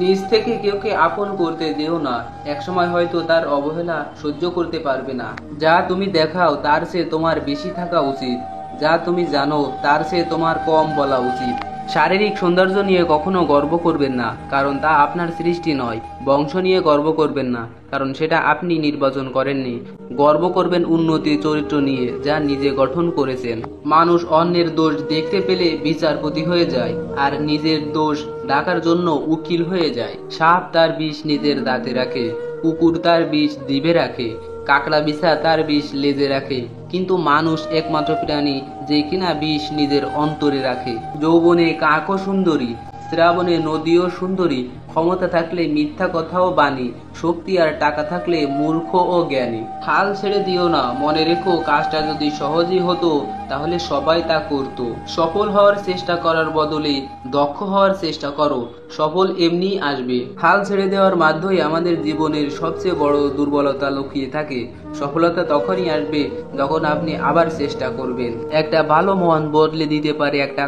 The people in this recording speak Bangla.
নিজ থেকে কেউকে আপন করতে যেও না, একসময় হয়তো তার অবহেলা সহ্য করতে পারবে না। যা তুমি দেখাও তার চেয়ে তোমার বেশি থাকা উচিত, যা তুমি জানো তার চেয়ে তোমার কম বলা উচিত। শারীরিক সৌন্দর্য নিয়ে কখনো গর্ব করবেন না, কারণ তা আপনার সৃষ্টি নয়। বংশ নিয়ে গর্ব করবেন না, কারণ সেটা আপনি নির্বাচন করেননি। গর্ব করবেন উন্নতি চরিত্র নিয়ে, যা নিজে গঠন করেছেন। মানুষ অন্যের দোষ দেখতে পেলে বিচারপতি হয়ে যায়, আর নিজের দোষ ঢাকার জন্য উকিল হয়ে যায়। সাপ তার বিষ নিজের দাঁতে রাখে, কুকুর তার বিষ জিভে রাখে, কাকড়া বিছা তার বিষ লেজে রাখে, কিন্তু মানুষ একমাত্র প্রাণী যে কিনা বিষ নিজের অন্তরে রাখে। যৌবনে কাকও সুন্দরী, শ্রাবণে নদীও সুন্দরী, ক্ষমতা থাকলে মিথ্যা কথাও বাণী, শক্তি আর টাকা থাকলে মূর্খ ও জ্ঞানী। হাল ছেড়ে দিও না, মনে রেখো কাজটা যদি সহজই হতো তাহলে সবাই তা করত। সফল হওয়ার চেষ্টা করার বদলে দক্ষ হওয়ার চেষ্টা করো, সফল এমনিই আসবে। হাল ছেড়ে দেওয়ার মাধ্যমে আমাদের জীবনের সবচেয়ে বড় দুর্বলতা লুকিয়ে থাকে। সফলতা তখনই আসবে যখন আপনি আবার চেষ্টা করবেন। একটা ভালো মন বদলে দিতে পারে একটা